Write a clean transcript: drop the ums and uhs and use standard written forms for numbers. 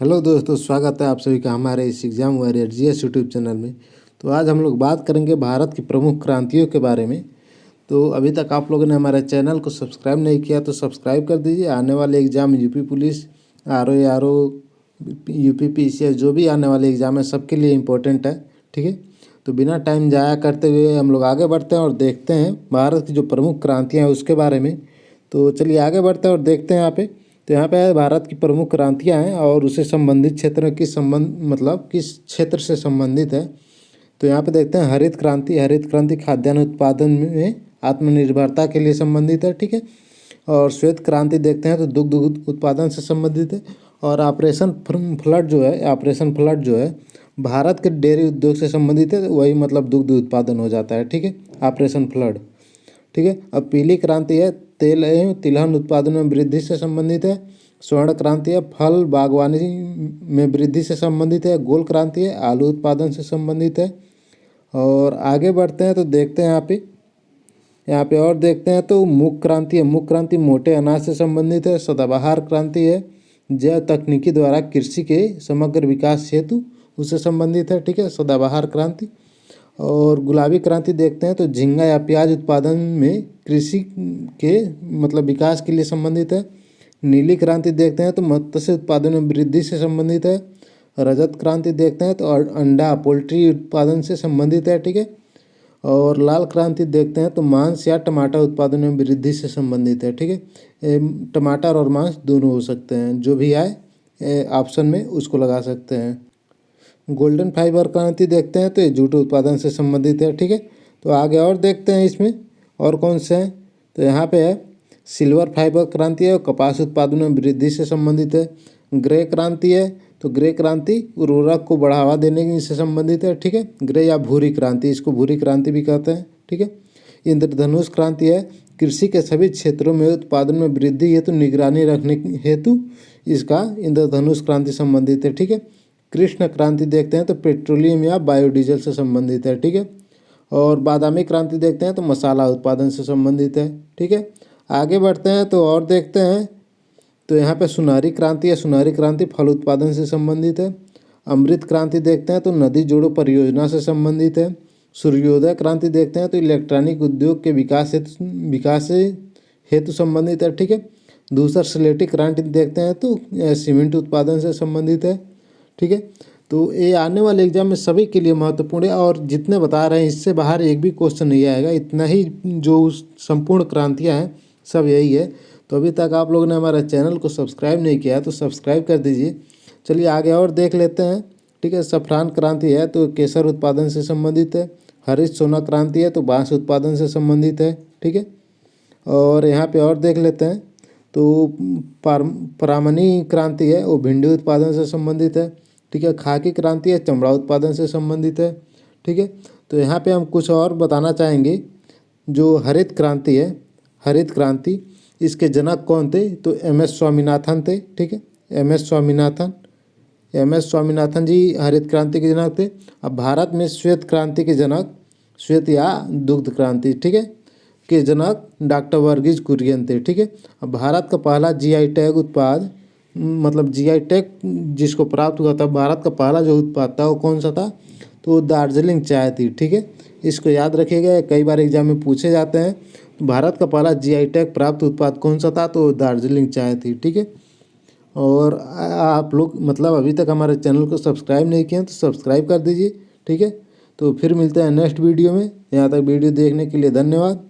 Hello दोस्तों, स्वागत है आप सभी का हमारे इस exam warrior GS YouTube channel में। तो आज हम लोग बात करेंगे भारत की प्रमुख क्रांतियों के बारे में। तो अभी तक आप लोगों ने हमारे चैनल को सब्सक्राइब नहीं किया तो सब्सक्राइब कर दीजिए। आने वाले exam UP police, RO, UP PCS जो भी आने वाले एग्ज़ाम है सबके लिए इम्पोर्टेंट है। ठीक है, तो बिना टाइम जाया करते हुए हम लोग आगे बढ़ते हैं और देखते हैं भारत की जो प्रमुख क्रांतियाँ हैं उसके बारे में। तो चलिए आगे बढ़ते हैं और देखते हैं यहाँ पे। तो यहाँ पे भारत की प्रमुख क्रांतियाँ हैं और उससे संबंधित क्षेत्र किस क्षेत्र से संबंधित है। तो यहाँ पे देखते हैं हरित क्रांति। हरित क्रांति खाद्यान्न उत्पादन में आत्मनिर्भरता के लिए संबंधित है। ठीक है, और श्वेत क्रांति देखते हैं तो दुग्ध उत्पादन से संबंधित है। और ऑपरेशन फ्लड जो है भारत के डेयरी उद्योग से संबंधित है। वही मतलब दुग्ध उत्पादन हो जाता है। ठीक है, ऑपरेशन फ्लड। ठीक है, अब पीली क्रांति है तेल एवं तिलहन उत्पादन में वृद्धि से संबंधित है। स्वर्ण क्रांति है फल बागवानी में वृद्धि से संबंधित है। गोल क्रांति है आलू उत्पादन से संबंधित है। और आगे बढ़ते हैं तो देखते हैं यहाँ पे और देखते हैं तो मूक क्रांति है। मूक क्रांति मोटे अनाज से संबंधित है। सदाबहार क्रांति है जैव तकनीकी द्वारा कृषि के समग्र विकास हेतु उससे संबंधित है। ठीक है, सदाबहार क्रांति। और गुलाबी क्रांति देखते हैं तो झींगा या प्याज उत्पादन में कृषि के मतलब विकास के लिए संबंधित है। नीली क्रांति देखते हैं तो मत्स्य उत्पादन में वृद्धि से संबंधित है। रजत क्रांति देखते हैं तो अंडा पोल्ट्री उत्पादन से संबंधित है। ठीक है, और लाल क्रांति देखते हैं तो मांस या टमाटर उत्पादन में वृद्धि से संबंधित है। ठीक है, टमाटर और मांस दोनों हो सकते हैं, जो भी आए ऑप्शन में उसको लगा सकते हैं। गोल्डन फाइबर क्रांति देखते हैं तो ये जूट उत्पादन से संबंधित है। ठीक है, तो आगे और देखते हैं इसमें और कौन से हैं। तो यहाँ पे है सिल्वर फाइबर क्रांति है और कपास उत्पादन में वृद्धि से संबंधित है। ग्रे क्रांति है तो ग्रे क्रांति उर्वरक को बढ़ावा देने से संबंधित है। ठीक है, ग्रे या भूरी क्रांति, इसको भूरी क्रांति भी कहते हैं। ठीक है, इंद्रधनुष क्रांति है कृषि के सभी क्षेत्रों में उत्पादन में वृद्धि हेतु निगरानी रखने हेतु इसका इंद्रधनुष क्रांति संबंधित है। ठीक है, कृष्ण क्रांति देखते हैं तो पेट्रोलियम या बायोडीजल से संबंधित है। ठीक है, और बादामी क्रांति देखते हैं तो मसाला उत्पादन से संबंधित है। ठीक है, आगे बढ़ते हैं तो और देखते हैं तो यहाँ पे सुनहरी क्रांति है। सुनहरी क्रांति फल उत्पादन से संबंधित है। अमृत क्रांति देखते हैं तो नदी जोड़ो परियोजना से संबंधित है। सूर्योदय क्रांति देखते हैं तो इलेक्ट्रॉनिक उद्योग के विकास हेतु संबंधित है। ठीक है, धूसर स्लेटी क्रांति देखते हैं तो सीमेंट उत्पादन से संबंधित है। ठीक है, तो ये आने वाले एग्जाम में सभी के लिए महत्वपूर्ण है और जितने बता रहे हैं इससे बाहर एक भी क्वेश्चन नहीं आएगा। इतना ही जो संपूर्ण क्रांतियाँ हैं सब यही है। तो अभी तक आप लोगों ने हमारे चैनल को सब्सक्राइब नहीं किया है तो सब्सक्राइब कर दीजिए। चलिए आगे और देख लेते हैं। ठीक है, सफ़रान क्रांति है तो केसर उत्पादन से संबंधित है। हरित सोना क्रांति है तो बांस उत्पादन से संबंधित है। ठीक है, और यहाँ पे और देख लेते हैं तो परामनी क्रांति है वो भिंडी उत्पादन से संबंधित है। ठीक है, खाकी क्रांति है चमड़ा उत्पादन से संबंधित है। ठीक है, तो यहाँ पे हम कुछ और बताना चाहेंगे। जो हरित क्रांति है, हरित क्रांति इसके जनक कौन थे तो एम.एस. स्वामीनाथन थे। ठीक है, एम.एस. स्वामीनाथन जी हरित क्रांति के जनक थे। अब भारत में श्वेत क्रांति के जनक, श्वेत या दुग्ध क्रांति, ठीक है, के जनक डॉक्टर वर्गीज कुरियन थे। ठीक है, अब भारत का पहला जीआई टैग उत्पाद मतलब जीआई टैग जिसको प्राप्त हुआ था, भारत का पहला जो उत्पाद था वो कौन सा था तो दार्जिलिंग चाय थी। ठीक है, इसको याद रखिएगा, कई बार एग्जाम में पूछे जाते हैं। तो भारत का पहला जीआई टैग प्राप्त उत्पाद कौन सा था तो दार्जिलिंग चाय थी। ठीक है, और आप लोग मतलब अभी तक हमारे चैनल को सब्सक्राइब नहीं किए हैं तो सब्सक्राइब कर दीजिए। ठीक है, तो फिर मिलते हैं नेक्स्ट वीडियो में। यहाँ तक वीडियो देखने के लिए धन्यवाद।